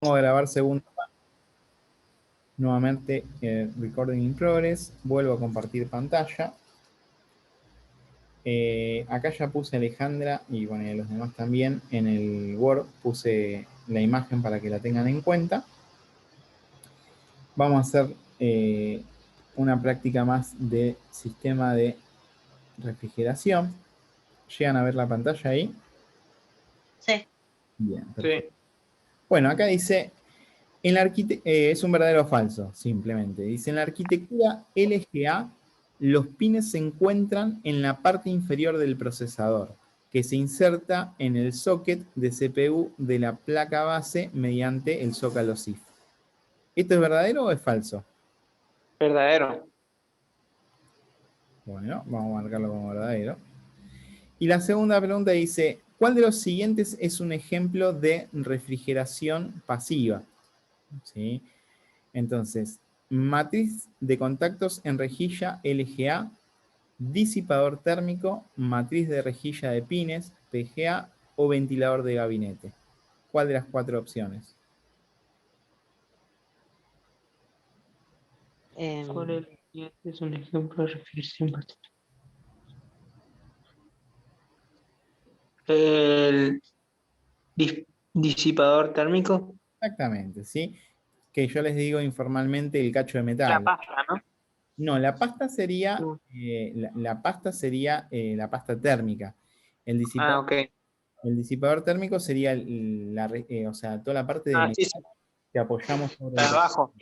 Vamos a grabar segundo. Nuevamente, recording in progress. Vuelvo a compartir pantalla. Acá ya puse a Alejandra y bueno, y a los demás también. En el Word puse la imagen para que la tengan en cuenta. Vamos a hacer una práctica más de sistema de refrigeración. ¿Llegan a ver la pantalla ahí? Sí. Bien, perfecto. Sí. Bueno, acá dice, es un verdadero o falso, simplemente. Dice, en la arquitectura LGA, los pines se encuentran en la parte inferior del procesador, que se inserta en el socket de CPU de la placa base mediante el zócalo SIF. ¿Esto es verdadero o es falso? Verdadero. Bueno, vamos a marcarlo como verdadero. Y la segunda pregunta dice, ¿cuál de los siguientes es un ejemplo de refrigeración pasiva? ¿Sí? Entonces, matriz de contactos en rejilla LGA, disipador térmico, matriz de rejilla de pines, PGA o ventilador de gabinete. ¿Cuál de las cuatro opciones? ¿Cuál es un ejemplo de refrigeración pasiva? El disipador térmico. Exactamente, ¿sí? Que yo les digo informalmente el cacho de metal. La pasta, ¿no? No, la pasta sería, No. la pasta sería la pasta térmica. El disipador, Ok. el disipador térmico sería o sea, toda la parte de metal Sí. que apoyamos sobre La de abajo.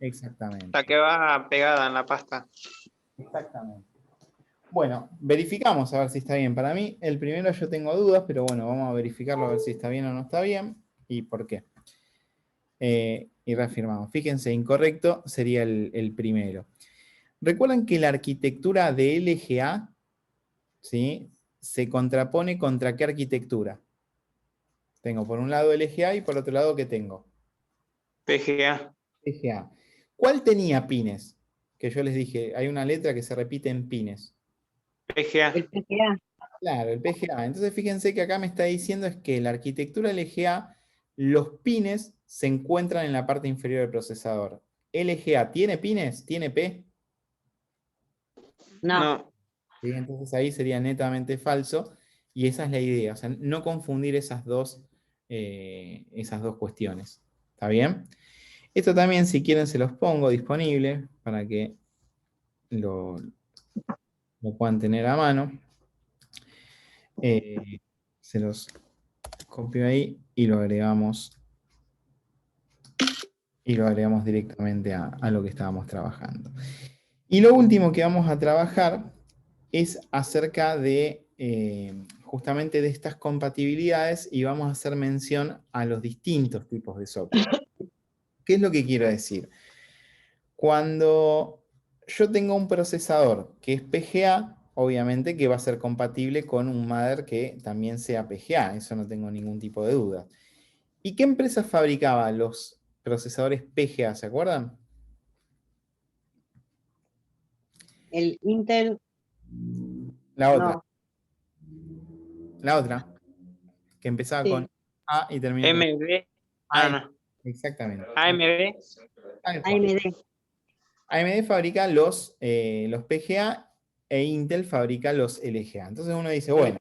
Exactamente. La que va pegada en la pasta. Exactamente. Bueno, verificamos a ver si está bien. Para mí, el primero yo tengo dudas, pero bueno, vamos a verificarlo a ver si está bien o no está bien y por qué. Y reafirmamos. Fíjense, incorrecto sería el primero. Recuerden que la arquitectura de LGA, ¿sí?, se contrapone contra qué arquitectura. Tengo por un lado LGA y por otro lado, ¿qué tengo? PGA. PGA. ¿Cuál tenía pines? Que yo les dije, hay una letra que se repite en pines. PGA. El PGA. Claro, el PGA. Entonces fíjense que acá me está diciendo es que la arquitectura LGA, los pines se encuentran en la parte inferior del procesador. ¿LGA tiene pines? ¿Tiene P? No. ¿Sí? Entonces ahí sería netamente falso y esa es la idea, o sea, no confundir esas dos cuestiones. ¿Está bien? Esto también, si quieren, se los pongo disponible para que lo puedan tener a mano. Se los copio ahí y lo agregamos directamente a lo que estábamos trabajando. Y lo último que vamos a trabajar es acerca de justamente de estas compatibilidades y vamos a hacer mención a los distintos tipos de socket. ¿Qué es lo que quiero decir? Cuando yo tengo un procesador que es PGA, obviamente que va a ser compatible con un mother que también sea PGA, eso no tengo ningún tipo de duda. ¿Y qué empresa fabricaba los procesadores PGA? ¿Se acuerdan? El Intel. La otra. No. La otra. Que empezaba con A y terminaba con MD. A. Exactamente. AMD. AMD. AMD fabrica los PGA e Intel fabrica los LGA. Entonces uno dice, bueno,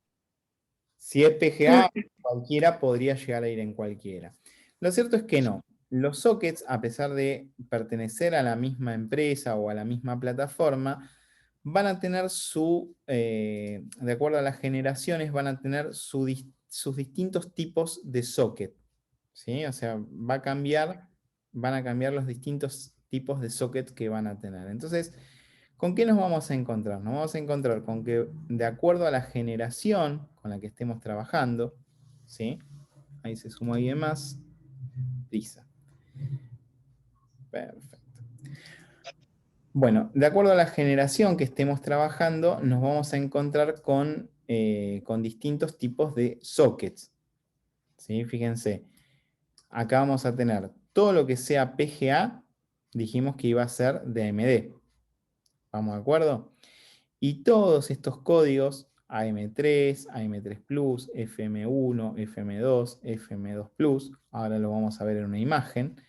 si es PGA, cualquiera podría llegar a ir en cualquiera. Lo cierto es que no. Los sockets, a pesar de pertenecer a la misma empresa o a la misma plataforma, van a tener de acuerdo a las generaciones, van a tener sus distintos tipos de socket. ¿Sí? O sea, van a cambiar los distintos tipos de socket que van a tener. Entonces, ¿con qué nos vamos a encontrar? Nos vamos a encontrar con que, de acuerdo a la generación con la que estemos trabajando, ¿sí? Ahí se suma alguien más. Lisa. Perfecto. Bueno, de acuerdo a la generación que estemos trabajando, nos vamos a encontrar con distintos tipos de sockets. ¿Sí? Fíjense, acá vamos a tener todo lo que sea PGA, dijimos que iba a ser de AMD. ¿Vamos de acuerdo? Y todos estos códigos AM3, AM3 Plus, FM1, FM2, FM2 Plus. Ahora lo vamos a ver en una imagen.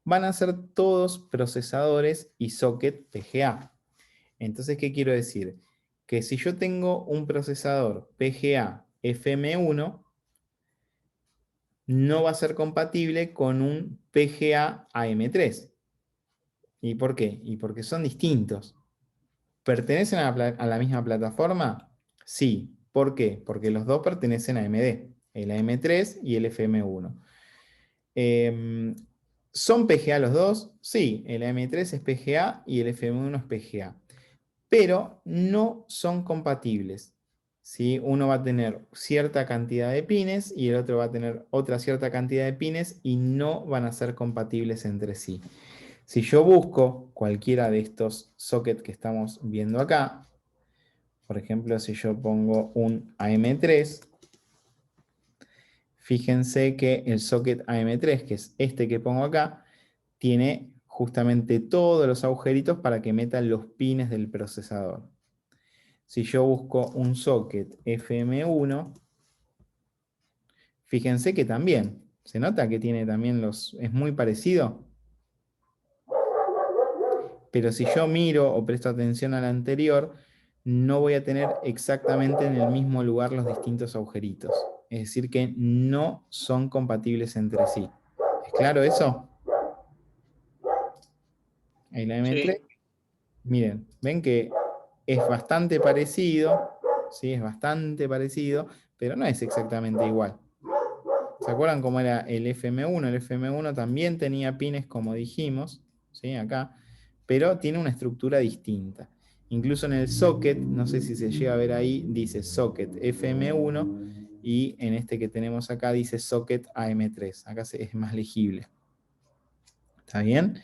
Van a ser todos procesadores y socket PGA. Entonces, ¿qué quiero decir? Que si yo tengo un procesador PGA FM1, no va a ser compatible con un PGA AM3. ¿Y por qué? Y porque son distintos. ¿Pertenecen a la misma plataforma? Sí. ¿Por qué? Porque los dos pertenecen a AMD, el AM3 y el FM1. ¿Son PGA los dos? Sí, el AM3 es PGA y el FM1 es PGA. Pero no son compatibles. ¿Sí? Uno va a tener cierta cantidad de pines y el otro va a tener otra cierta cantidad de pines y no van a ser compatibles entre sí. Si yo busco cualquiera de estos sockets que estamos viendo acá, por ejemplo, si yo pongo un AM3, fíjense que el socket AM3, que es este que pongo acá, tiene justamente todos los agujeritos para que metan los pines del procesador. Si yo busco un socket FM1, fíjense que también, ¿se nota que tiene también es muy parecido? Pero si yo miro o presto atención al anterior, no voy a tener exactamente en el mismo lugar los distintos agujeritos. Es decir, que no son compatibles entre sí. ¿Es claro eso? Ahí la M3. Sí. Miren, ven que es bastante parecido, ¿sí? Es bastante parecido, pero no es exactamente igual. ¿Se acuerdan cómo era el FM1? El FM1 también tenía pines, como dijimos, ¿sí? Acá, pero tiene una estructura distinta. Incluso en el socket, no sé si se llega a ver ahí, dice socket FM1 y en este que tenemos acá dice socket AM3. Acá es más legible. ¿Está bien?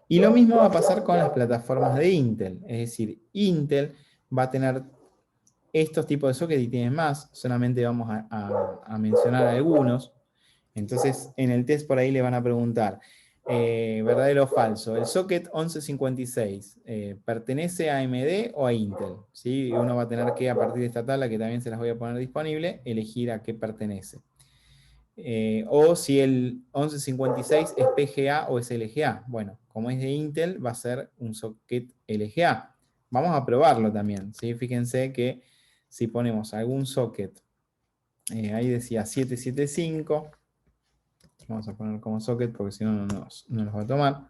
Y lo mismo va a pasar con las plataformas de Intel. Es decir, Intel va a tener estos tipos de sockets y tiene más. Solamente vamos a mencionar algunos. Entonces, en el test por ahí le van a preguntar, verdadero o falso, ¿el socket 1156 pertenece a AMD o a Intel? ¿Sí? Y uno va a tener que, a partir de esta tabla, que también se las voy a poner disponible, elegir a qué pertenece. O si el 1156 es PGA o es LGA. Bueno, como es de Intel, va a ser un socket LGA. Vamos a probarlo también, ¿sí? Fíjense que si ponemos algún socket, ahí decía 775, vamos a poner como socket porque si no, no los va a tomar.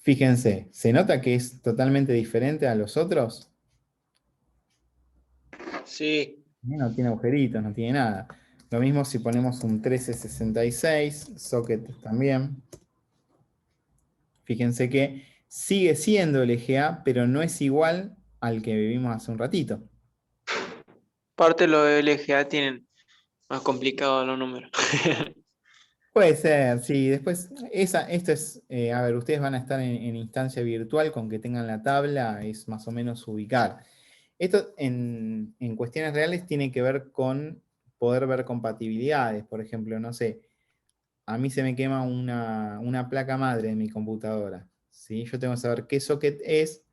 Fíjense, ¿se nota que es totalmente diferente a los otros? Sí. No tiene agujeritos, no tiene nada. Lo mismo si ponemos un 1366, socket también. Fíjense que sigue siendo LGA, pero no es igual al que vivimos hace un ratito. Aparte los LGA tienen más complicados los números. Puede ser, sí. Después, esto es, a ver, ustedes van a estar en instancia virtual, con que tengan la tabla, es más o menos ubicar. Esto en cuestiones reales tiene que ver con poder ver compatibilidades. Por ejemplo, no sé, a mí se me quema una placa madre de mi computadora, ¿sí? Yo tengo que saber qué socket es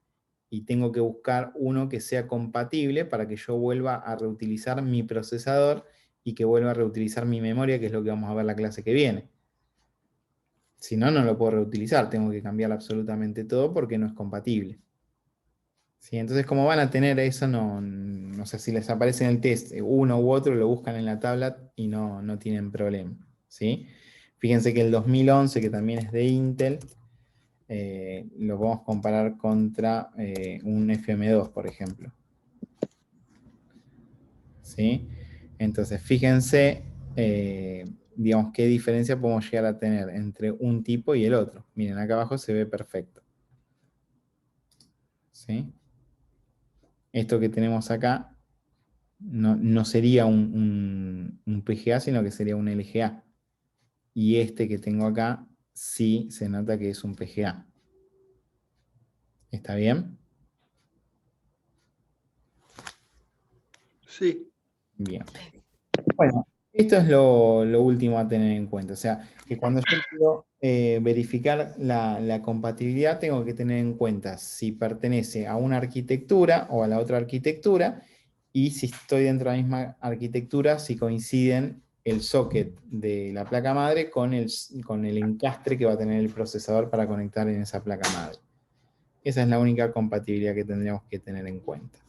y tengo que buscar uno que sea compatible para que yo vuelva a reutilizar mi procesador y que vuelva a reutilizar mi memoria, que es lo que vamos a ver la clase que viene. Si no, no lo puedo reutilizar, tengo que cambiar absolutamente todo porque no es compatible. ¿Sí? Entonces, como van a tener eso, no sé si les aparece en el test uno u otro, lo buscan en la tabla y no tienen problema. ¿Sí? Fíjense que el 2011, que también es de Intel, lo podemos comparar contra un FM2, por ejemplo. ¿Sí? Entonces, fíjense, digamos, qué diferencia podemos llegar a tener entre un tipo y el otro. Miren, acá abajo se ve perfecto. ¿Sí? Esto que tenemos acá no sería un PGA, sino que sería un LGA. Y este que tengo acá sí se nota que es un PGA. ¿Está bien? Sí. Bien. Bueno, Esto es lo último a tener en cuenta. O sea, que cuando yo quiero verificar la compatibilidad, tengo que tener en cuenta si pertenece a una arquitectura o a la otra arquitectura, y si estoy dentro de la misma arquitectura, si coinciden el socket de la placa madre con el encastre que va a tener el procesador para conectar en esa placa madre. Esa es la única compatibilidad que tendríamos que tener en cuenta.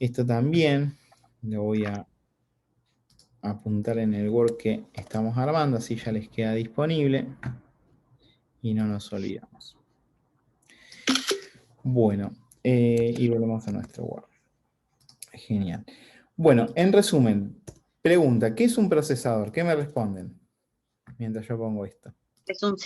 Esto también lo voy a apuntar en el Word que estamos armando, así ya les queda disponible y no nos olvidamos. Bueno, y volvemos a nuestro Word. Genial. Bueno, en resumen, pregunta, ¿qué es un procesador? ¿Qué me responden? Mientras yo pongo esto. Es un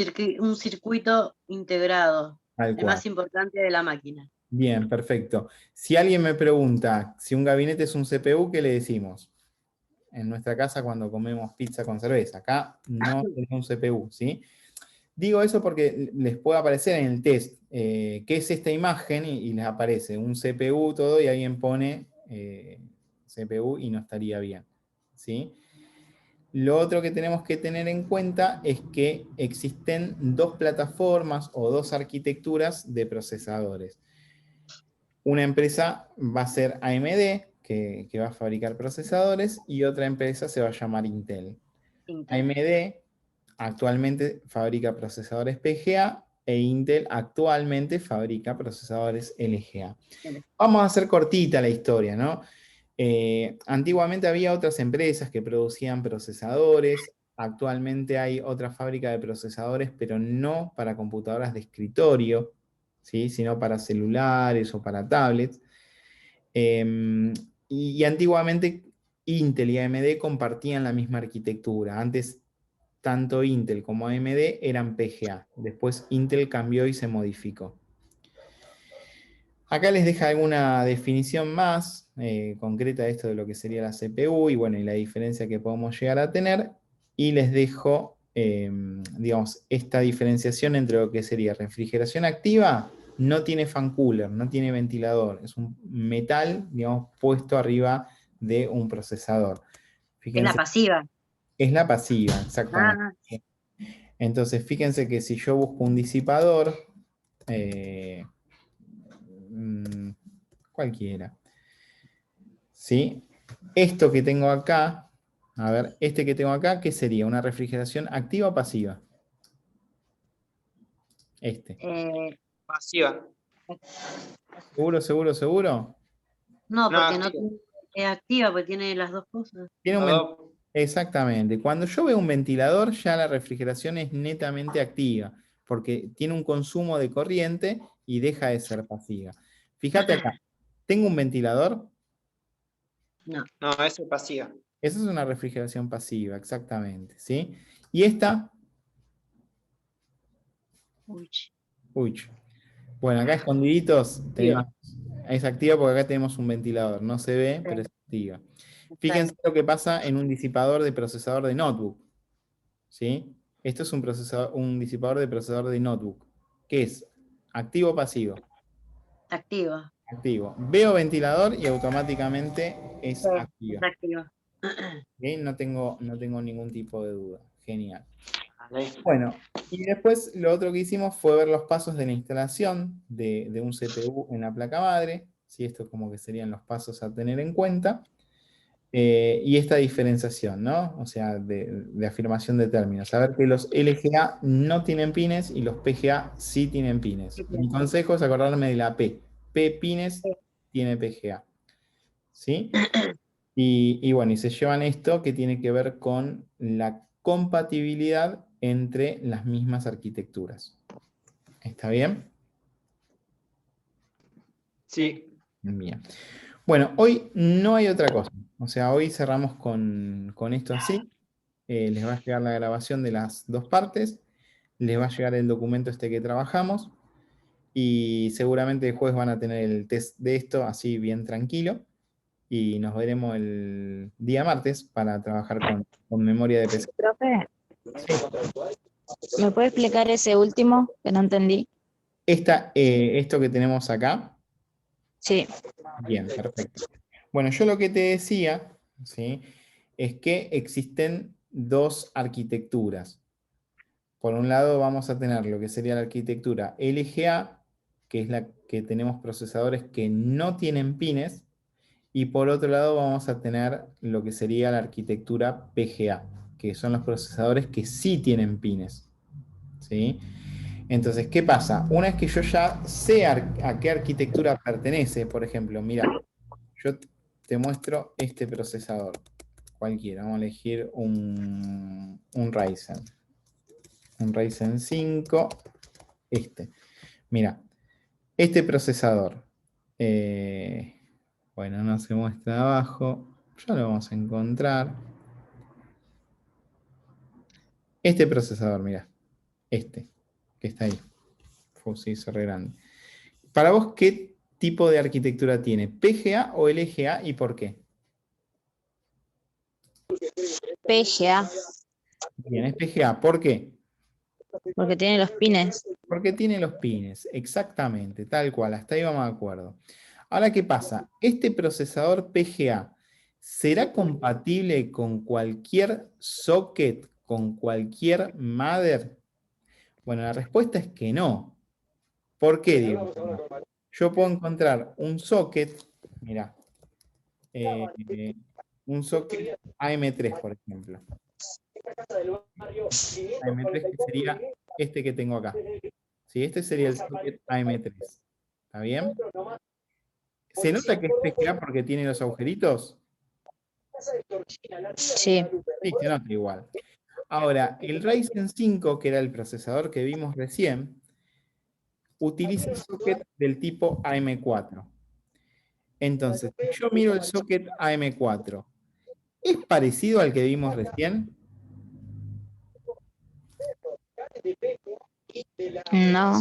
circuito integrado, Tal el cual. más importante de la máquina. Bien, perfecto. Si alguien me pregunta si un gabinete es un CPU, ¿qué le decimos? En nuestra casa cuando comemos pizza con cerveza. Acá no es un CPU, ¿sí? Digo eso porque les puede aparecer en el test qué es esta imagen y les aparece un CPU todo y alguien pone CPU y no estaría bien, ¿sí? Lo otro que tenemos que tener en cuenta es que existen dos plataformas o dos arquitecturas de procesadores. Una empresa va a ser AMD, que va a fabricar procesadores, y otra empresa se va a llamar Intel. AMD actualmente fabrica procesadores PGA e Intel actualmente fabrica procesadores LGA. Vamos a hacer cortita la historia, ¿no? Antiguamente había otras empresas que producían procesadores, actualmente hay otra fábrica de procesadores, pero no para computadoras de escritorio, ¿sí? Sino para celulares o para tablets. Y antiguamente Intel y AMD compartían la misma arquitectura. Antes tanto Intel como AMD eran PGA. Después Intel cambió y se modificó. Acá les deja alguna definición más concreta de esto de lo que sería la CPU y bueno, y la diferencia que podemos llegar a tener. Y les dejo, digamos, esta diferenciación entre lo que sería refrigeración activa. No tiene fan cooler, no tiene ventilador. Es un metal, digamos, puesto arriba de un procesador. Es la Fíjense, pasiva. es la pasiva, exactamente. Ah, Entonces, fíjense que si yo busco un disipador, cualquiera, ¿sí? Esto que tengo acá, a ver, este que tengo acá, ¿qué sería? ¿Una refrigeración activa o pasiva? Este. Pasiva. ¿Seguro, seguro, seguro? no, No, porque no activa. es activa, porque tiene las dos cosas. Tiene un Las dos. Exactamente. Cuando yo veo un ventilador, ya la refrigeración es netamente activa, porque tiene un consumo de corriente y deja de ser pasiva. Fíjate acá, tengo un ventilador. No. No, eso es pasiva. Esa es una refrigeración pasiva, exactamente, ¿sí? Y esta, Uy, uy, bueno, acá escondiditos activa. tenemos, es activa porque acá tenemos un ventilador, no se ve, pero es activa. Fíjense lo que pasa en un disipador de procesador de notebook, ¿sí? Esto es un disipador de procesador de notebook. ¿Qué es? ¿Activo o pasivo? Activa. Activo. Veo ventilador y automáticamente es Sí, activa. es activa. ¿Sí? No tengo ningún tipo de duda. Genial. Vale. Bueno, y después lo otro que hicimos fue ver los pasos de la instalación de un CPU en la placa madre. ¿Sí? Esto como que serían los pasos a tener en cuenta. Y esta diferenciación, ¿no? O sea, de afirmación de términos. Saber que los LGA no tienen pines y los PGA sí tienen pines. Mi consejo es acordarme de la P. P pines tiene PGA. ¿Sí? Y bueno, y se llevan esto que tiene que ver con la compatibilidad entre las mismas arquitecturas. ¿Está bien? Sí. Bien. Bueno, hoy no hay otra cosa. O sea, hoy cerramos con esto así. Les va a llegar la grabación de las dos partes. Les va a llegar el documento este que trabajamos. Y seguramente el jueves van a tener el test de esto así bien tranquilo. Y nos veremos el día martes para trabajar con memoria de PC. Profe, Sí. ¿me puede explicar ese último que no entendí? Esto que tenemos acá. Sí, Bien, perfecto. Bueno, yo lo que te decía, ¿sí? es que existen dos arquitecturas. Por un lado vamos a tener lo que sería la arquitectura LGA, que es la que tenemos procesadores que no tienen pines, y por otro lado vamos a tener lo que sería la arquitectura PGA, que son los procesadores que sí tienen pines. ¿Sí? Entonces, ¿qué pasa? Una vez que yo ya sé a qué arquitectura pertenece, por ejemplo, mira, yo te muestro este procesador, cualquiera, vamos a elegir un Ryzen. Un Ryzen 5, este. Mira, este procesador, bueno, no se muestra abajo, ya lo vamos a encontrar. Este procesador, mira, este, que está ahí, se hizo re grande. Para vos, ¿qué tipo de arquitectura tiene? ¿PGA o LGA y por qué? PGA, Bien, es PGA. ¿Por qué? porque tiene los pines. Porque tiene los pines, exactamente, tal cual, hasta ahí vamos de acuerdo. Ahora, ¿qué pasa? Este procesador PGA, ¿será compatible con cualquier socket, con cualquier mother? Bueno, la respuesta es que no. ¿Por qué digo que no? Yo puedo encontrar un socket, mira, un socket AM3, por ejemplo. AM3 que sería este que tengo acá. ¿Sí? Este sería el socket AM3. ¿Está bien? ¿Se nota que es PGA porque tiene los agujeritos? Sí, Sí, se nota igual. Ahora, el Ryzen 5, que era el procesador que vimos recién, utiliza socket del tipo AM4. Entonces, si yo miro el socket AM4, ¿es parecido al que vimos recién? no,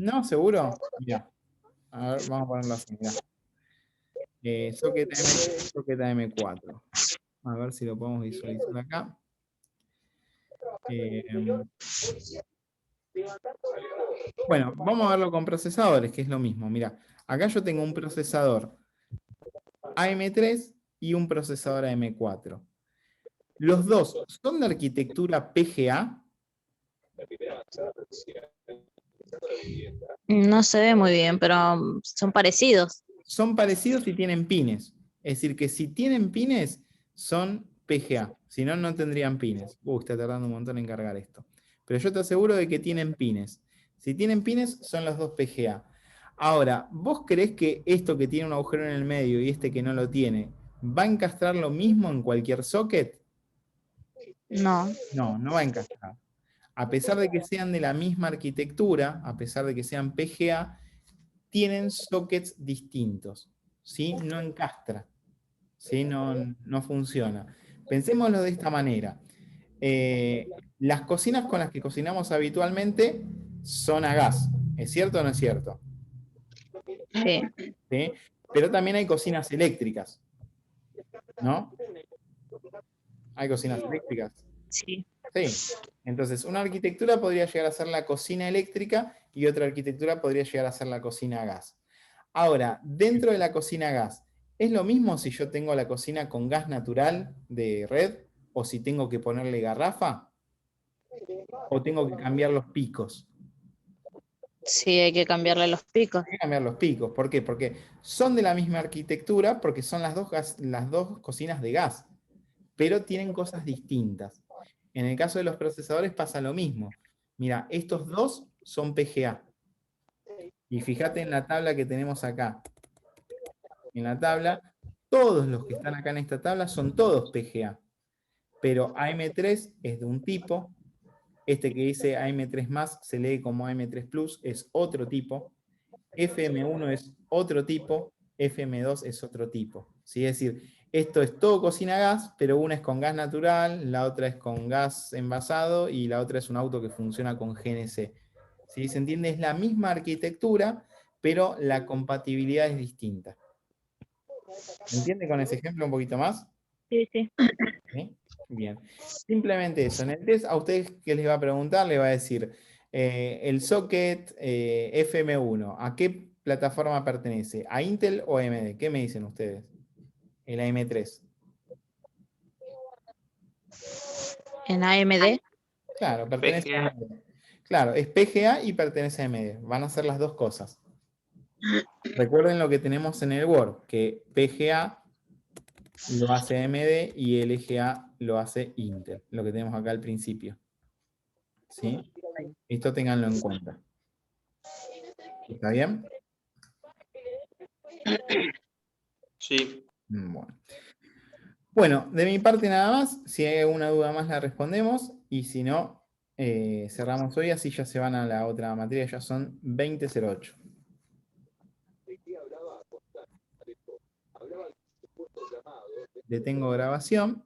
¿No? ¿Seguro? Mira, a ver, vamos a ponerlo así, mira. Socket AM3, socket AM4. A ver si lo podemos visualizar acá. Bueno, vamos a verlo con procesadores, que es lo mismo. Mira, acá yo tengo un procesador AM3 y un procesador AM4. Los dos son de arquitectura PGA. no se ve muy bien, pero son parecidos. Son parecidos y tienen pines. Es decir, que si tienen pines, son PGA. Si no, no tendrían pines. Está tardando un montón en cargar esto. Pero yo te aseguro de que tienen pines. Si tienen pines, son los dos PGA. Ahora, ¿vos creés que esto que tiene un agujero en el medio y este que no lo tiene, va a encastrar lo mismo en cualquier socket? No, No, no va a encastrar. A pesar de que sean de la misma arquitectura, a pesar de que sean PGA, tienen sockets distintos. ¿Sí? No encastra. ¿Sí? No funciona. Pensémoslo de esta manera. Las cocinas con las que cocinamos habitualmente son a gas. ¿Es cierto o no es cierto? sí, ¿Sí? Pero también hay cocinas eléctricas. ¿No? Hay cocinas eléctricas. sí. Sí. Entonces, una arquitectura podría llegar a ser la cocina eléctrica y otra arquitectura podría llegar a ser la cocina a gas. Ahora, dentro de la cocina a gas, ¿es lo mismo si yo tengo la cocina con gas natural de red o si tengo que ponerle garrafa o tengo que cambiar los picos? Sí, hay que cambiarle los picos. Hay que cambiar los picos. ¿Por qué? Porque son de la misma arquitectura, porque son las dos cocinas de gas, pero tienen cosas distintas. En el caso de los procesadores pasa lo mismo. Mira, estos dos son PGA. Y fíjate en la tabla que tenemos acá. En la tabla, todos los que están acá en esta tabla son todos PGA. Pero AM3 es de un tipo. Este que dice AM3 más se lee como AM3 Plus, es otro tipo. FM1 es otro tipo. FM2 es otro tipo. ¿Sí? Es decir, esto es todo cocina a gas, pero una es con gas natural, la otra es con gas envasado y la otra es un auto que funciona con GNC. ¿Sí? ¿Se entiende? Es la misma arquitectura, pero la compatibilidad es distinta. ¿Se entiende con ese ejemplo un poquito más? Sí, sí. ¿Sí? Bien. Simplemente eso. En el test, a ustedes que les va a preguntar, le va a decir el socket FM1, ¿a qué plataforma pertenece? ¿A Intel o AMD? ¿Qué me dicen ustedes? El AM3. En AMD. Claro, pertenece a PGA. AMD. Claro, es PGA y pertenece a AMD. Van a ser las dos cosas. Recuerden lo que tenemos en el Word, que PGA lo hace AMD y LGA lo hace Intel, lo que tenemos acá al principio. ¿Sí? Esto ténganlo en cuenta. ¿Está bien? Sí. Bueno. Bueno, de mi parte nada más. Si hay alguna duda más la respondemos. Y si no, cerramos hoy, así ya se van a la otra materia. Ya son 20:08. Detengo grabación.